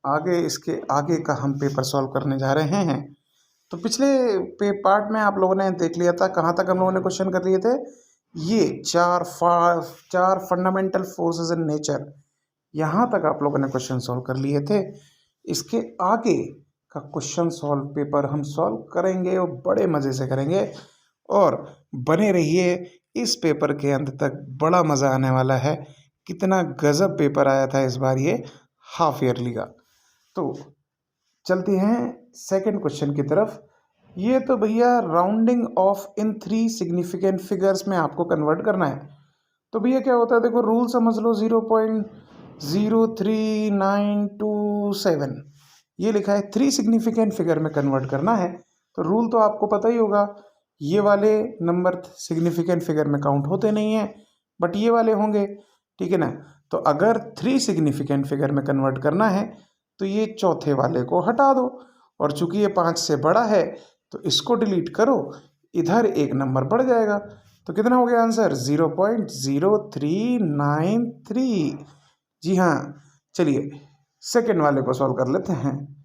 आगे इसके आगे का हम पेपर सॉल्व करने जा रहे हैं। तो पिछले पार्ट में आप लोगों ने देख लिया था, कहाँ तक हम लोगों ने क्वेश्चन कर लिए थे। ये चार फंडामेंटल फोर्सेस इन नेचर, यहाँ तक आप लोगों ने क्वेश्चन सॉल्व कर लिए थे। इसके आगे का क्वेश्चन सॉल्व पेपर हम सॉल्व करेंगे और बड़े मज़े से करेंगे, और बने रहिए इस पेपर के अंत तक, बड़ा मज़ा आने वाला है। कितना गजब पेपर आया था इस बार ये हाफ ईयरली का। तो चलते हैं सेकंड क्वेश्चन की तरफ। ये तो भैया राउंडिंग ऑफ इन 3 सिग्निफिकेंट फिगर्स में आपको कन्वर्ट करना है। तो भैया क्या होता है, देखो रूल समझ लो, 0.03927 ये लिखा है, 3 सिग्निफिकेंट फिगर में कन्वर्ट करना है। तो रूल तो आपको पता ही होगा, ये वाले नंबर सिग्निफिकेंट फिगर में काउंट होते नहीं हैं, बट ये वाले होंगे, ठीक है ना। तो अगर 3 सिग्निफिकेंट फिगर में कन्वर्ट करना है तो ये चौथे वाले को हटा दो, और चूंकि ये 5 से बड़ा है तो इसको डिलीट करो, इधर एक नंबर बढ़ जाएगा। तो कितना हो गया आंसर, 0.0393। जी हाँ, चलिए सेकेंड वाले को सॉल्व कर लेते हैं।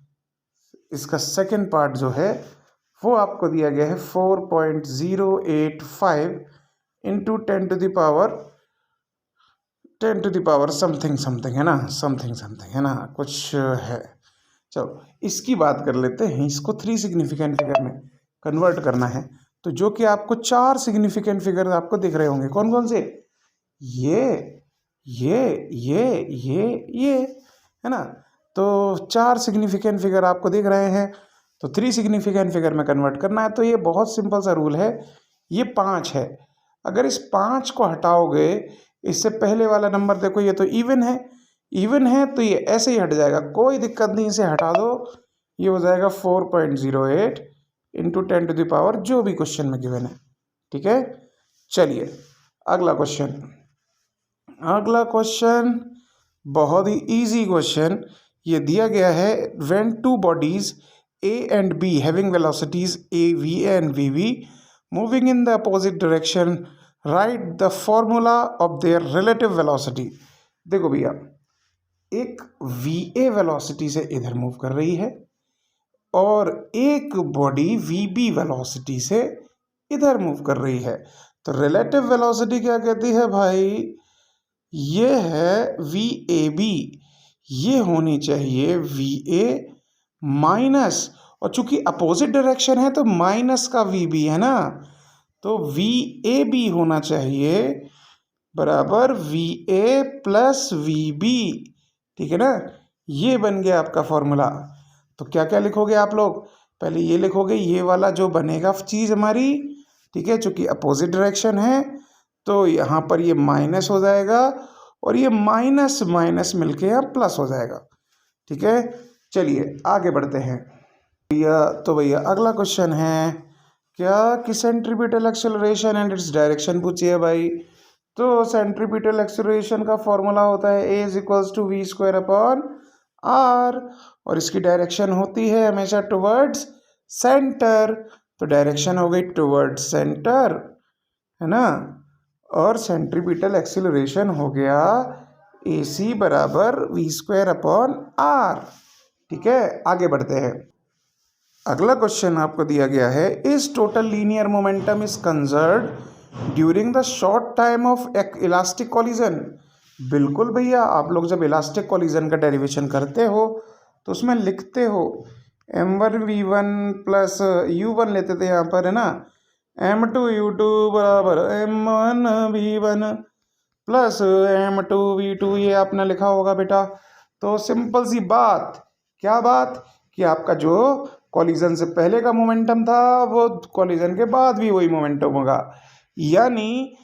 इसका सेकेंड पार्ट जो है वो आपको दिया गया है 4.085 into 10 to the power something something है ना, समथिंग समथिंग है ना, कुछ है। चलो इसकी बात कर लेते हैं। इसको 3 सिग्निफिकेंट फिगर में कन्वर्ट करना है, तो जो कि आपको 4 सिग्निफिकेंट फिगर आपको दिख रहे होंगे। कौन कौन से, ये ये है ना। तो 4 सिग्निफिकेंट फिगर आपको दिख रहे हैं, तो 3 सिग्निफिकेंट फिगर में कन्वर्ट करना है। तो ये बहुत सिंपल सा रूल है। ये 5 है, अगर इस 5 को हटाओगे, इससे पहले वाला नंबर देखो, ये तो इवन है तो ये ऐसे ही हट जाएगा, कोई दिक्कत नहीं, इसे हटा दो। ये हो जाएगा 4.08 इंटू 10 टू द पावर जो भी क्वेश्चन में गिवन है, ठीक है। चलिए अगला क्वेश्चन बहुत ही इजी क्वेश्चन ये दिया गया है। When 2 bodies A and B having velocities AV and VV moving in the opposite direction, write the formula of their relative velocity। देखो भैया, एक VA वेलोसिटी से इधर मूव कर रही है और एक बॉडी VB वेलोसिटी से इधर मूव कर रही है। तो रिलेटिव वेलोसिटी क्या कहती है भाई, ये है VAB, ये होनी चाहिए VA माइनस, और चूंकि अपोजिट डायरेक्शन है तो माइनस का VB है ना, तो VAB होना चाहिए बराबर VA प्लस VB, ठीक है ना। ये बन गया आपका फॉर्मूला। तो क्या क्या लिखोगे आप लोग, पहले ये लिखोगे, ये वाला जो बनेगा चीज़ हमारी, ठीक है, चूंकि अपोजिट डायरेक्शन है तो यहाँ पर ये माइनस हो जाएगा, और ये माइनस माइनस मिलके यहाँ प्लस हो जाएगा, ठीक है। चलिए आगे बढ़ते हैं भैया अगला क्वेश्चन है क्या कि centripetal acceleration and its direction पूछी है भाई। तो सेंट्रीपिटल एक्सेलरेशन का फॉर्मूला होता है A is equals to v square upon r, और इसकी डायरेक्शन होती है हमेशा टुवर्ड्स सेंटर, तो डायरेक्शन हो गई टुवर्ड्स सेंटर, है ना। और सेंट्रीपिटल एक्सेलरेशन हो गया AC बराबर वी स्क्वायर अपॉन आर, ठीक है। आगे बढ़ते हैं। अगला क्वेश्चन आपको दिया गया है, is total linear momentum is conserved during the short time of elastic collision. बिल्कुल भैया, आप लोग जब इलास्टिक कॉलिजन का डेरिवेशन करते हो तो उसमें लिखते हो m1v1 प्लस u1 लेते थे यहाँ पर, है ना, m2u2 बराबर m1v1 प्लस m2v2, ये आपने लिखा होगा बेटा। तो सिंपल सी बात, क्या बात, कि आपका जो कॉलिजन से पहले का मोमेंटम था वो कॉलिजन के बाद भी वही मोमेंटम होगा, यानी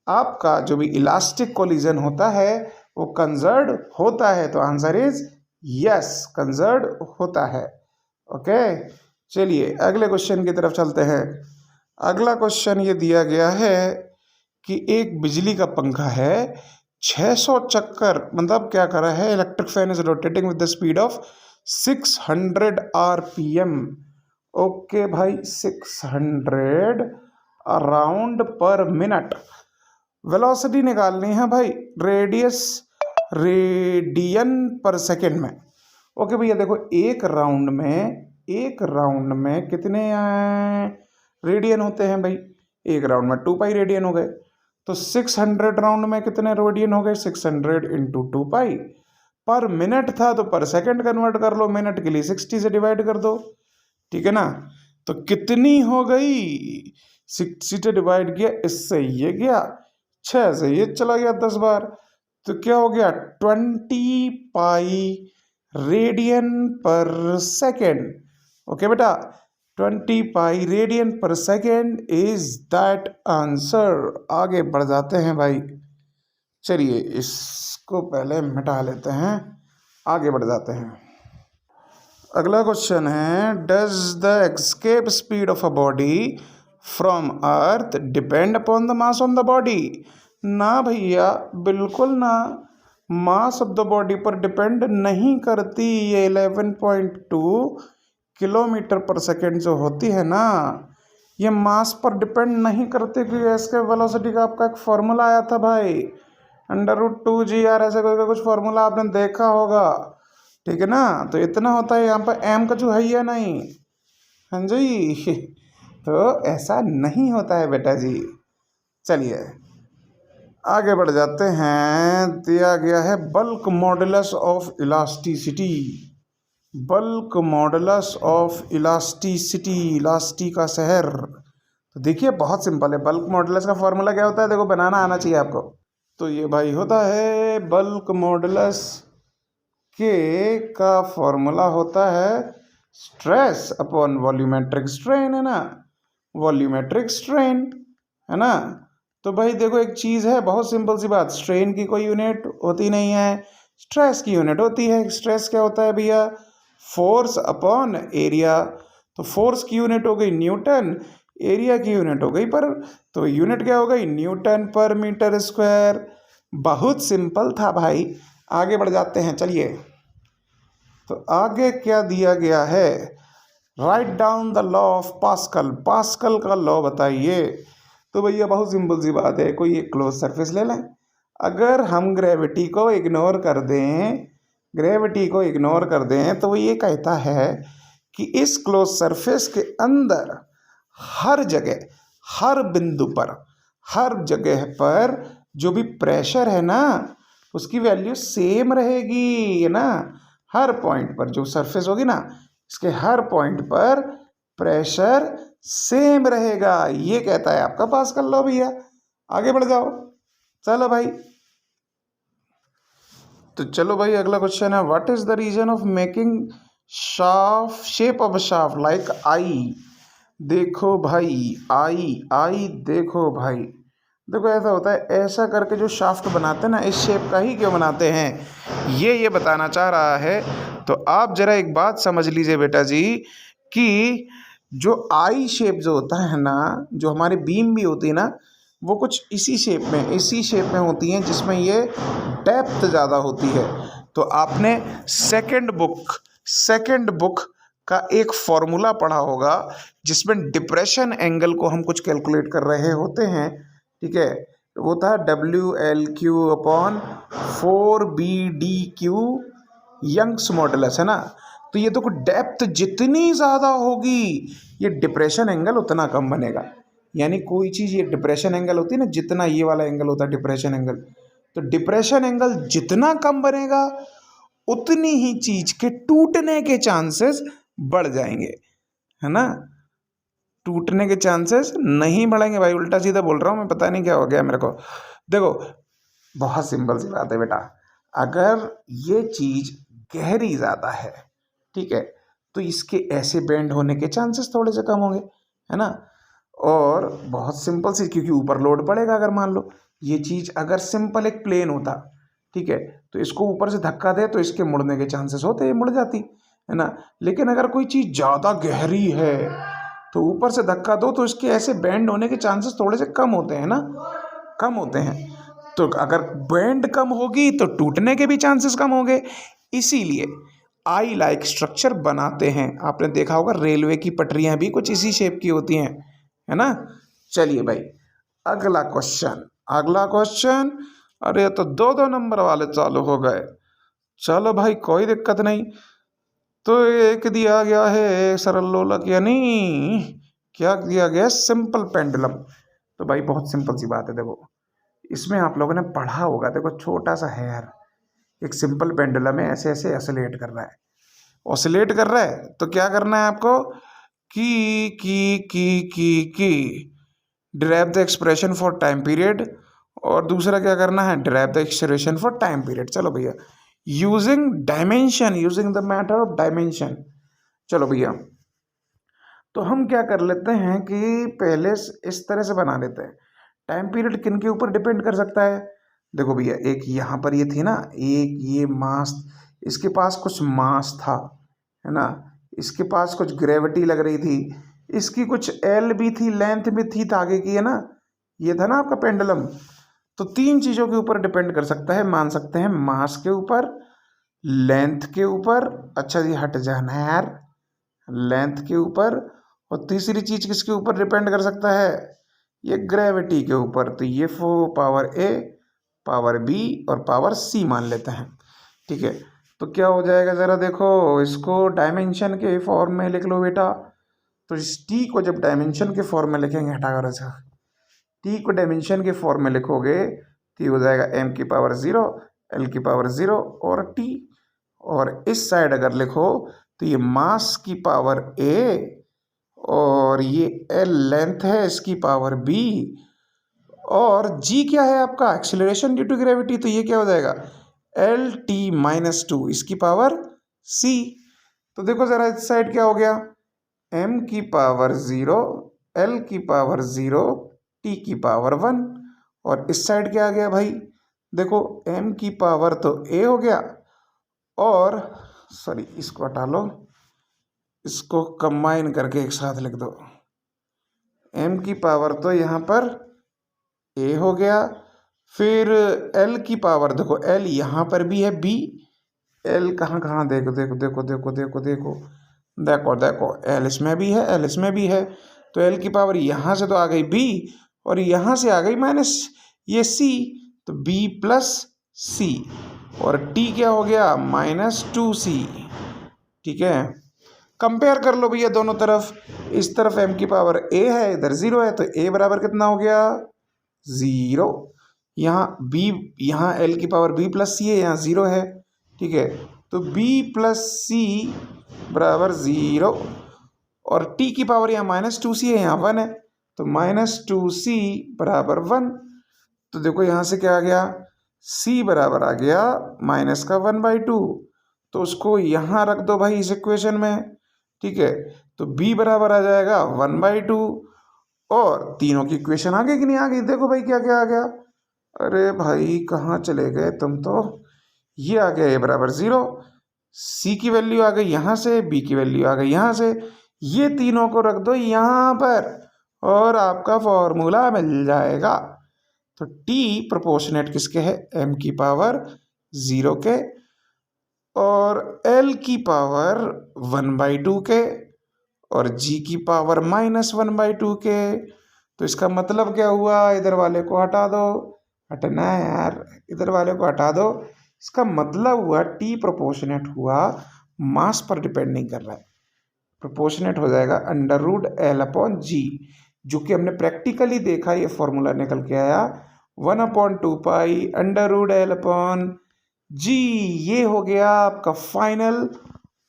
आपका जो भी इलास्टिक कॉलिजन होता है वो कंजर्व्ड होता है। तो आंसर इज यस, कंजर्व्ड होता है। ओके, चलिए अगले क्वेश्चन की तरफ चलते हैं। अगला क्वेश्चन ये दिया गया है कि एक बिजली का पंखा है, 600 चक्कर, मतलब क्या कर रहा है, electric fan is rotating with the speed of 600 RPM। Okay भाई, 600 अराउंड पर मिनट। वेलोसिटी निकालनी है भाई, रेडियन पर सेकेंड में। ओके भैया देखो, एक राउंड में कितने रेडियन होते हैं भाई? एक राउंड में 2 पाई रेडियन हो गए। तो 600 राउंड में कितने रेडियन हो गए? 600 इंटू 2 पाई। पर मिनट था तो पर सेकंड कन्वर्ट कर लो, मिनट के लिए 60 से डिवाइड कर दो, ठीक है ना। तो कितनी हो गई? 60 से डिवाइड किया, इससे ये गया 6 से ये चला गया 10 बार, तो क्या हो गया? 20 पाई रेडियन पर सेकेंड। ओके बेटा, 20 पाई रेडियन पर सेकेंड इज दैट आंसर। आगे बढ़ जाते हैं भाई, चलिए इसको पहले मिटा लेते हैं, आगे बढ़ जाते हैं। अगला क्वेश्चन है, does the escape speed of a body from earth depend upon the mass on the body? ना भैया, बिल्कुल ना, मास ऑफ द बॉडी पर डिपेंड नहीं करती। ये 11.2 किलोमीटर पर सेकेंड जो होती है ना, ये मास पर डिपेंड नहीं करती, क्योंकि इसके वेलोसिटी का आपका एक फॉर्मूला आया था भाई, √2g r, ऐसे कोई का कुछ फॉर्मूला आपने देखा होगा, ठीक है ना। तो इतना होता है, यहाँ पर m का जो है या नहीं, हाँ जी तो ऐसा नहीं होता है बेटा जी। चलिए आगे बढ़ जाते हैं। दिया गया है bulk modulus of elasticity. Bulk modulus of elasticity, इलास्टी का शहर। तो देखिए बहुत सिंपल है, बल्क मॉडुलस का फॉर्मूला क्या होता है? देखो बनाना आना चाहिए आपको। तो ये भाई होता है बल्क मॉडुलस के का फॉर्मूला होता है स्ट्रेस अपॉन वॉल्यूमेट्रिक स्ट्रेन, है ना, वॉल्यूमेट्रिक स्ट्रेन, है ना। तो भाई देखो एक चीज़ है, बहुत सिंपल सी बात, स्ट्रेन की कोई यूनिट होती नहीं है, स्ट्रेस की यूनिट होती है। स्ट्रेस क्या होता है भैया? Force upon area. तो फोर्स की यूनिट हो गई न्यूटन, एरिया की यूनिट हो गई पर, तो यूनिट क्या हो गई? न्यूटन पर मीटर स्क्वायर। बहुत सिंपल था भाई, आगे बढ़ जाते हैं। चलिए तो आगे क्या दिया गया है? Write down the law of pascal. Pascal का लॉ बताइए। तो भैया बहुत सिंपल सी बात है, कोई एक क्लोज सरफेस ले लें, अगर हम ग्रेविटी को इग्नोर कर दें, ग्रेविटी को इग्नोर कर दें, तो वो ये कहता है कि इस क्लोज सरफेस के अंदर हर जगह, हर बिंदु पर, हर जगह पर जो भी प्रेशर है ना, उसकी वैल्यू सेम रहेगी, है ना। हर पॉइंट पर जो सरफेस होगी ना, इसके हर पॉइंट पर प्रेशर सेम रहेगा, ये कहता है आपका पास्कल लॉ भैया। आगे बढ़ जाओ, चलो भाई। तो चलो भाई अगला क्वेश्चन है, what is the reason of making shaft shape of shaft like I? देखो भाई आई देखो भाई, देखो ऐसा होता है, ऐसा करके जो शाफ्ट बनाते हैं ना, इस शेप का ही क्यों बनाते हैं, ये बताना चाह रहा है। तो आप जरा एक बात समझ लीजिए बेटा जी, कि जो आई शेप जो होता है ना, जो हमारी बीम भी होती है ना, वो कुछ इसी शेप में होती हैं, जिसमें ये डेप्थ ज़्यादा होती है। तो आपने सेकंड बुक का एक फॉर्मूला पढ़ा होगा, जिसमें डिप्रेशन एंगल को हम कुछ कैलकुलेट कर रहे होते हैं, ठीक है। वो था WL³ upon 4BD³ Young's modulus, है ना। तो ये तो डेप्थ जितनी ज़्यादा होगी, ये डिप्रेशन एंगल उतना कम बनेगा। यानी कोई चीज़, ये डिप्रेशन एंगल होती है ना, जितना ये वाला एंगल होता है डिप्रेशन एंगल, तो डिप्रेशन एंगल जितना कम बनेगा, उतनी ही चीज़ के टूटने के चांसेस बढ़ जाएंगे, है ना। टूटने के चांसेस नहीं बढ़ेंगे भाई, उल्टा सीधा बोल रहा हूँ मैं, पता नहीं क्या हो गया मेरे को। देखो बहुत सिंपल सी बात है बेटा, अगर ये चीज़ गहरी ज़्यादा है, ठीक है, तो इसके ऐसे बेंड होने के चांसेस थोड़े से कम होंगे, है ना। और बहुत सिंपल सी, क्योंकि ऊपर लोड पड़ेगा। अगर मान लो ये चीज़ अगर सिंपल एक प्लेन होता, ठीक है, तो इसको ऊपर से धक्का दे तो इसके मुड़ने के चांसेस होते, ये मुड़ जाती, है ना। लेकिन अगर कोई चीज़ ज़्यादा गहरी है, तो ऊपर से धक्का दो तो इसके ऐसे बेंड होने के चांसेस थोड़े से कम होते हैं ना, कम होते हैं। तो अगर बेंड कम होगी तो टूटने के भी चांसेस कम होंगे, इसीलिए आई लाइक स्ट्रक्चर बनाते हैं। आपने देखा होगा रेलवे की पटरियां भी कुछ इसी शेप की होती हैं, है ना। चलिए भाई अगला क्वेश्चन। अरे तो 2-2 नंबर वाले चालू हो गए। चलो भाई कोई दिक्कत नहीं, तो एक दिया गया है सरल लोलक, यानी क्या दिया गया, सिंपल पेंडुलम। तो भाई बहुत सिंपल सी बात है, देखो इसमें आप लोगों ने पढ़ा होगा, देखो छोटा सा हेयर एक सिंपल पेंडुलम है, ऐसे ऐसे ऑसिलेट कर रहा है, ऑसिलेट कर रहा है। तो क्या करना है आपको, की derive the expression for time period, और दूसरा क्या करना है, derive the expression for time period. चलो भैया, using dimension, using the matter of dimension. चलो भैया, तो हम क्या कर लेते हैं कि पहले इस तरह से बना लेते हैं। टाइम पीरियड किन के ऊपर डिपेंड कर सकता है, देखो भैया, एक यहाँ पर ये थी ना, एक ये मास, इसके पास कुछ मास था, है ना, इसके पास कुछ ग्रेविटी लग रही थी, इसकी कुछ एल भी थी, लेंथ भी थी आगे की, है ना, ये था ना आपका पेंडुलम। तो तीन चीज़ों के ऊपर डिपेंड कर सकता है, मान सकते हैं मास के ऊपर, लेंथ के ऊपर, अच्छा जी हट जाना है यार, लेंथ के ऊपर, और तीसरी चीज किसके ऊपर डिपेंड कर सकता है, ये ग्रेविटी के ऊपर। तो ये पावर ए, पावर बी और पावर सी मान लेते हैं, ठीक है। तो क्या हो जाएगा जरा देखो, इसको डायमेंशन के फॉर्म में लिख लो बेटा। तो इस टी को जब डायमेंशन के फॉर्म में लिखेंगे, हटा कर ऐसा, टी को डायमेंशन के फॉर्म में लिखोगे तो ये हो जाएगा एम की पावर 0, एल की पावर 0 और टी। और इस साइड अगर लिखो तो ये मास की पावर ए, और ये एल लेंथ है, इसकी पावर बी, और जी क्या है आपका, एक्सेलरेशन ड्यू टू ग्रेविटी। तो ये क्या हो जाएगा, एल टी माइनस 2, इसकी पावर सी। तो देखो जरा इस साइड क्या हो गया, एम की पावर 0, एल की पावर 0, टी की पावर 1, और इस साइड क्या आ गया भाई, देखो एम की पावर तो ए हो गया, और सॉरी इसको हटा लो, इसको कंबाइन करके एक साथ लिख दो, एम की पावर तो यहाँ पर ए हो गया, फिर एल की पावर देखो, एल यहाँ पर भी है बी, एल कहाँ कहाँ, देखो देखो देखो देखो देखो देखो देखो देखो, एल इसमें भी है, एल इसमें भी है। तो एल की पावर यहाँ से तो आ गई बी, और यहाँ से आ गई माइनस ये सी, तो बी प्लस सी, और टी क्या हो गया, -2c, ठीक है। कंपेयर कर लो भैया दोनों तरफ, इस तरफ m की पावर a है, इधर 0 है, तो a बराबर कितना हो गया, 0। यहाँ b, यहाँ l की पावर b प्लस सी है, यहाँ 0 है, ठीक है। तो b प्लस सी बराबर 0, और t की पावर यहाँ -2c है, यहाँ 1 है, तो -2c बराबर 1। तो देखो यहाँ से क्या आ गया, c बराबर आ गया माइनस का 1/2, तो उसको यहाँ रख दो भाई इस इक्वेशन में, ठीक है। तो b बराबर आ जाएगा 1/2, और तीनों की इक्वेशन आ गई कि नहीं आ गई, देखो भाई क्या क्या आ गया, अरे भाई कहाँ चले गए तुम, तो ये आ गया a बराबर 0, c की वैल्यू आ गई यहाँ से, b की वैल्यू आ गई यहाँ से, ये तीनों को रख दो यहाँ पर, और आपका फॉर्मूला मिल जाएगा। तो t प्रोपोर्शनेट किसके है, m की पावर 0 के, और l की पावर 1/2 के, और g की पावर -1/2 के। तो इसका मतलब क्या हुआ, इधर वाले को हटा दो, हटना है यार, इधर वाले को हटा दो। इसका मतलब हुआ t प्रोपोर्शनेट हुआ, मास पर डिपेंड नहीं कर रहा है, प्रोपोर्शनेट हो जाएगा √L/g, जो कि हमने प्रैक्टिकली देखा, ये फॉर्मूला निकल के आया 1/2π √L/g। ये हो गया आपका फाइनल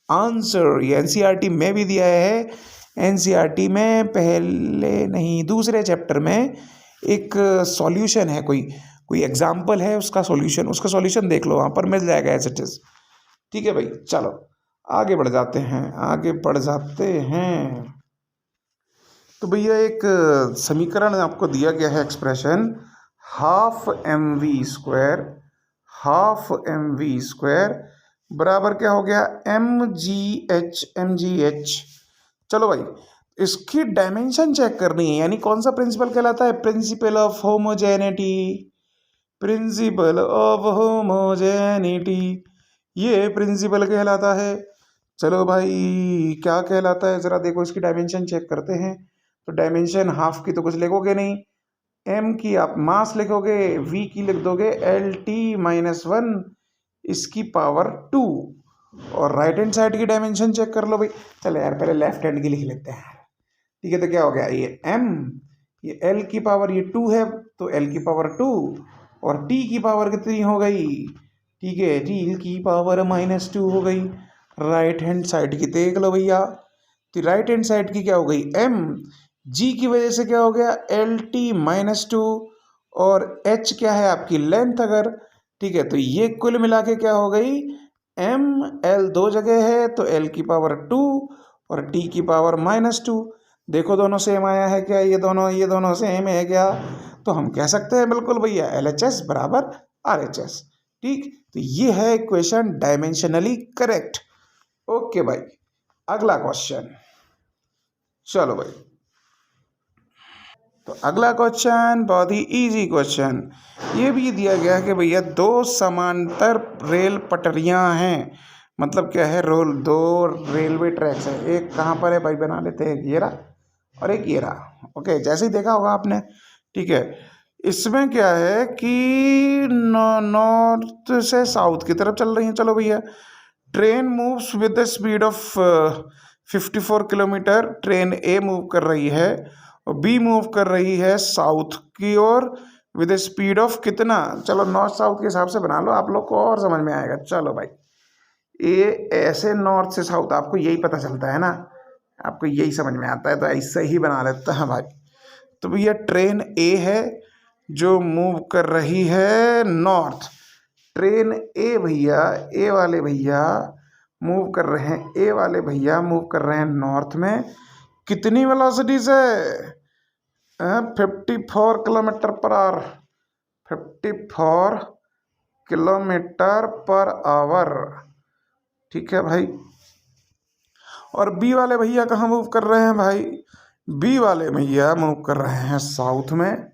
आंसर। ये एनसीईआरटी में भी दिया है, एनसीईआरटी में पहले नहीं दूसरे चैप्टर में एक सॉल्यूशन है, कोई एग्जाम्पल है, उसका सॉल्यूशन देख लो, वहाँ पर मिल जाएगा एज इट इज, ठीक है भाई। चलो आगे बढ़ जाते हैं। तो भैया एक समीकरण आपको दिया गया है, expression half m v square बराबर क्या हो गया, mgh। चलो भाई, इसकी डायमेंशन चेक करनी है, यानी कौन सा प्रिंसिपल कहलाता है, प्रिंसिपल ऑफ होमोजेनिटी, ये प्रिंसिपल कहलाता है। चलो भाई क्या कहलाता है, जरा देखो इसकी डायमेंशन चेक करते हैं। तो डायमेंशन हाफ की तो कुछ लिखोगे नहीं, m की आप मास लिखोगे, v की लिख दोगे LT-1 इसकी पावर 2, और राइट हैंड साइड की डायमेंशन चेक कर लो भाई। चलो यार पहले लेफ्ट हैंड की लिख लेते हैं। ठीक है, तो क्या हो गया, ये m, ये l की पावर ये 2 है तो l की पावर 2, और t की पावर कितनी हो गई, ठीक है, t की पावर -2 हो गई। राइट हैंड साइड की देख लो भैया, तो राइट हैंड साइड की क्या हो गई m, g की वजह से क्या हो गया LT-2, और h क्या है आपकी लेंथ अगर, ठीक है, तो ये कुल मिला के क्या हो गई m, l दो जगह है तो l की पावर 2 और t की पावर -2। देखो दोनों सेम आया है क्या, ये दोनों सेम है क्या, तो हम कह सकते हैं बिल्कुल भैया LHS बराबर RHS। ठीक, तो ये है इक्वेशन डायमेंशनली करेक्ट। ओके भाई, अगला क्वेश्चन, चलो भाई, तो अगला क्वेश्चन बहुत ही इजी क्वेश्चन। ये भी दिया गया कि भैया दो समांतर रेल पटरियां हैं, मतलब क्या है, दो रेलवे ट्रैक्स है, एक कहाँ पर है भाई, बना लेते हैं, एक ये रहा और एक ये रहा। ओके, जैसे ही देखा होगा आपने, ठीक है। इसमें क्या है कि नॉर्थ से साउथ की तरफ चल रही है। चलो भैया, train moves with the speed of 54 kilometre, train A move कर रही है और बी मूव कर रही है साउथ की ओर विद स्पीड ऑफ कितना, चलो नॉर्थ साउथ के हिसाब से बना लो, आप लोग को और समझ में आएगा। चलो भाई, ये ऐसे नॉर्थ से साउथ आपको यही पता चलता है ना, आपको यही समझ में आता है, तो ऐसे ही बना लेता है भाई। तो भैया ट्रेन ए है जो मूव कर रही है नॉर्थ, ट्रेन ए भैया, ए वाले भैया मूव कर रहे हैं, ए वाले भैया मूव कर रहे हैं नॉर्थ में, कितनी वेलोसिटी से, 54 kilometre per hour, 54 kilometre per hour, ठीक है भाई। और बी वाले भैया कहाँ मूव कर रहे हैं भाई, बी वाले भैया मूव कर रहे हैं साउथ में,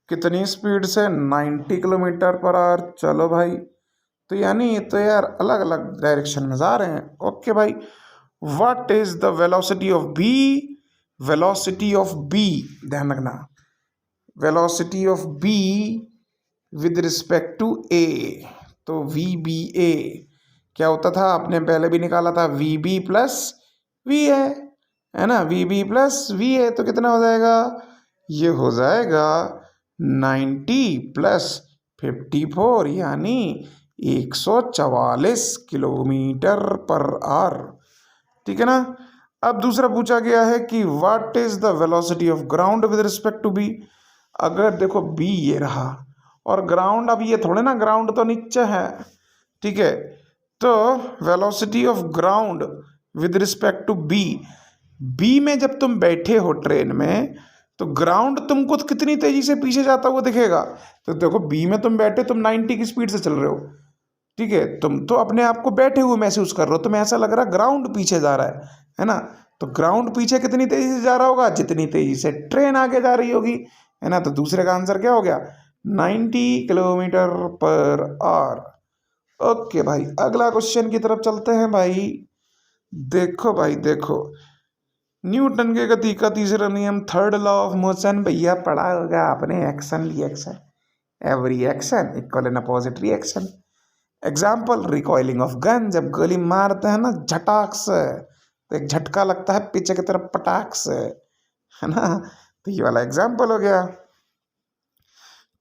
कितनी स्पीड से, 90 किलोमीटर पर आवर। चलो भाई, तो यानी तो यार अलग अलग डायरेक्शन में जा रहे हैं। ओके भाई, what is the velocity of B, velocity of B, ध्यान रखना, velocity of B with respect to A, तो वी बी ए क्या होता था, आपने पहले भी निकाला था, वी बी प्लस वी है ना, वी बी प्लस वी है, तो कितना हो जाएगा, ये हो जाएगा 90 प्लस 54 यानी 144 किलोमीटर पर आवर, ठीक है ना। अब दूसरा पूछा गया है कि what is the velocity of ground with respect to B. अगर देखो बी ये रहा और ग्राउंड, अब ये थोड़े ना, ग्राउंड तो नीचे है, ठीक है, तो velocity of ground with respect to B, B में जब तुम बैठे हो ट्रेन में तो ग्राउंड तुमको कितनी तेजी से पीछे जाता हुआ दिखेगा, तो देखो बी में तुम बैठे, तुम 90 की स्पीड से चल रहे हो, ठीक है, तुम तो अपने आप को बैठे हुए महसूस कर रहे हो, तुम्हें ऐसा लग रहा है ग्राउंड पीछे जा रहा है ना, तो ग्राउंड पीछे कितनी तेजी से जा रहा होगा, जितनी तेजी से ट्रेन आगे जा रही होगी, है ना। तो दूसरे का आंसर क्या हो गया, 90 किलोमीटर पर आवर। ओके भाई, अगला क्वेश्चन की तरफ चलते हैं भाई। देखो भाई देखो, न्यूटन के गति का तीसरा नियम, थर्ड लॉ ऑफ मोशन, भैया पढ़ा होगा आपने, action reaction, every action equal in opposite reaction. Example, recoiling of gun, जब गोली मारते हैं ना झटाक से, तो एक झटका लगता है पीछे की तरफ पटाख से, है ना, तो ये वाला एग्जाम्पल हो गया।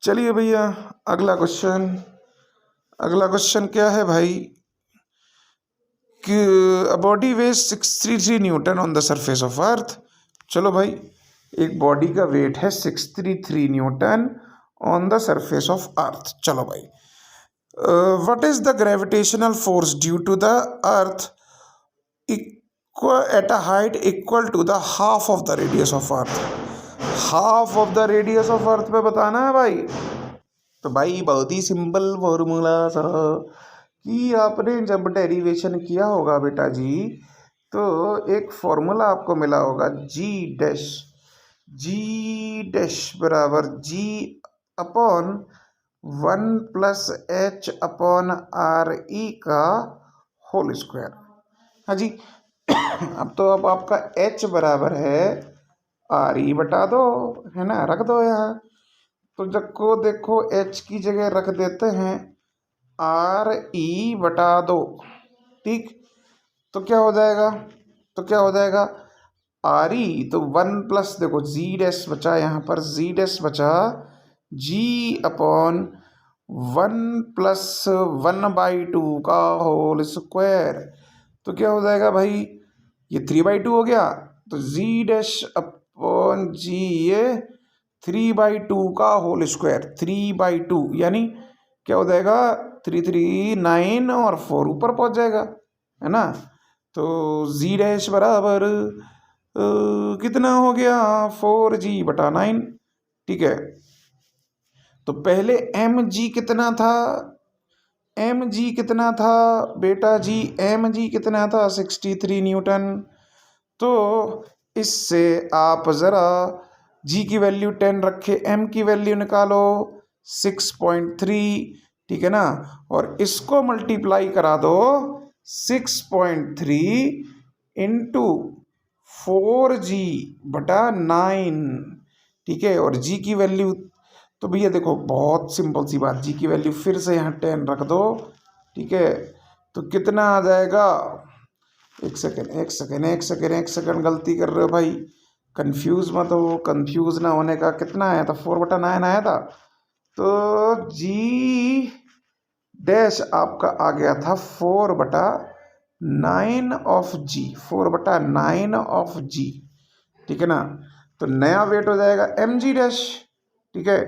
चलिए भैया, अगला क्वेश्चन, अगला क्वेश्चन क्या है भाई कि a body weighs 633 newton on the surface of earth. चलो भाई, एक बॉडी का वेट है 633 newton on the surface of earth. चलो भाई, what is the gravitational force due to the earth at a height equal to the half of the radius of earth, half of the radius of earth पे बताना है भाई। तो भाई बहुत ही simple formula सा, कि आपने जब डेरिवेशन किया होगा बेटा जी, तो एक फॉर्मूला आपको मिला होगा, जी डैश बराबर जी अपॉन 1+h/r/e का होल स्क्वायर। हाँ जी, अब आपका h बराबर है r/e बटा दो, है ना, रख दो यहाँ। तो जब को देखो h की जगह रख देते हैं r/e बटा दो, ठीक। तो क्या हो जाएगा, आर ई, तो 1 प्लस देखो जी डैश बचा, यहाँ पर जी डैश बचा जी अपॉन 1 प्लस 1/2 का होल स्क्वायर। तो क्या हो जाएगा भाई, ये 3/2 हो गया, तो जी डैश अपॉन जी, ये 3/2 का होल स्क्वायर, 3/2 यानी क्या हो जाएगा, 3 3 9 और 4 ऊपर पहुंच जाएगा, है ना। तो जी डैश बराबर कितना हो गया, 4g/9, ठीक है। तो पहले एम जी कितना था, बेटा जी, एम जी कितना था, 63 न्यूटन। तो इससे आप ज़रा जी की वैल्यू 10 रखे, एम की वैल्यू निकालो 6.3, ठीक है ना। और इसको मल्टीप्लाई करा दो 6.3 इंटू 4g/9, ठीक है। और जी की वैल्यू, तो भैया देखो बहुत सिंपल सी बात, जी की वैल्यू फिर से यहाँ 10 रख दो, ठीक है। तो कितना आ जाएगा, एक सेकेंड, गलती कर रहे हो भाई, कंफ्यूज मत हो, कंफ्यूज ना होने का, कितना आया था, 4/9 आया था। तो जी डैश आपका आ गया था 4/9 ऑफ जी, 4/9 ऑफ जी, ठीक है ना। तो नया वेट हो जाएगा एम जी डैश, ठीक है।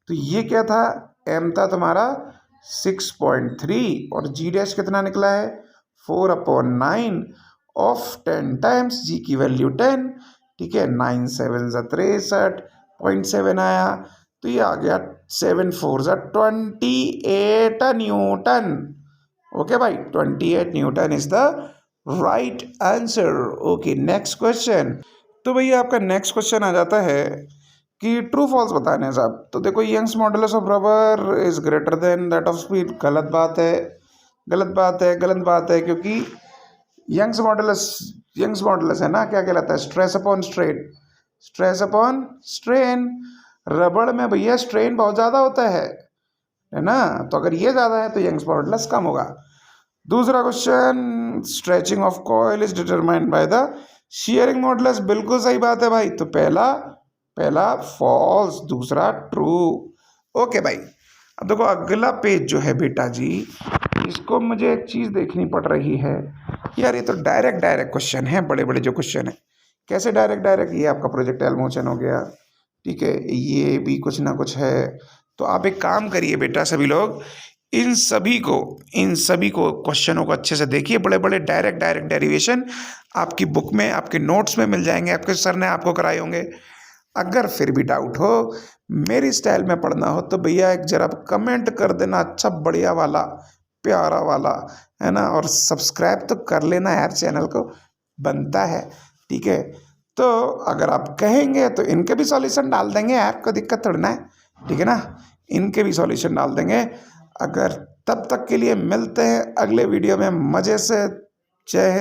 तो ये क्या था, एम था तुम्हारा 6.3 और जी डैश कितना निकला है, 4/9 ऑफ 10 टाइम्स जी की वैल्यू 10, ठीक है। 9 7 63.7 आया, तो ये आ गया 7 4 28 न्यूटन। ओके भाई, 28 Newton is the right answer. Okay, next question. तो भैया आपका नेक्स्ट क्वेश्चन आ जाता है कि ट्रू फॉल्स बताने हैं साहब। तो देखो, Young's modulus of rubber is greater than that of speed, गलत बात है, क्योंकि यंग्स मॉडुलस है ना, क्या कहलाता है, स्ट्रेस अपॉन स्ट्रेन। रबड़ में भैया स्ट्रेन बहुत ज़्यादा होता है ना। तो अगर ये ज़्यादा है तो यंग्स मॉडुलस कम होगा। दूसरा question, stretching of coil is determined by the shearing modulus, बिल्कुल सही बात है भाई। तो पहला फॉल्स, दूसरा ट्रू। ओके भाई, अब देखो अगला पेज जो है बेटा जी, इसको मुझे एक चीज़ देखनी पड़ रही है यार, ये तो डायरेक्ट क्वेश्चन है, बड़े जो क्वेश्चन है। कैसे डायरेक्ट, ये आपका प्रोजेक्टाइल मोशन हो गया, ठीक है, ये भी कुछ ना कुछ है। तो आप एक काम करिए बेटा, सभी लोग इन सभी को क्वेश्चनों को अच्छे से देखिए। बड़े डायरेक्ट डेरिवेशन आपकी बुक में, आपके नोट्स में मिल जाएंगे, आपके सर ने आपको कराए होंगे। अगर फिर भी डाउट हो, मेरी स्टाइल में पढ़ना हो, तो भैया एक जरा कमेंट कर देना, अच्छा बढ़िया वाला, प्यारा वाला, है ना। और सब्सक्राइब तो कर लेना यार, चैनल को बनता है, ठीक है। तो अगर आप कहेंगे तो इनके भी सॉल्यूशन डाल देंगे यार, कोई दिक्कत थोड़ी ना है, ठीक है ना। इनके भी सॉल्यूशन डाल देंगे। अगर तब तक के लिए मिलते हैं अगले वीडियो में, मज़े से। जय हिंद।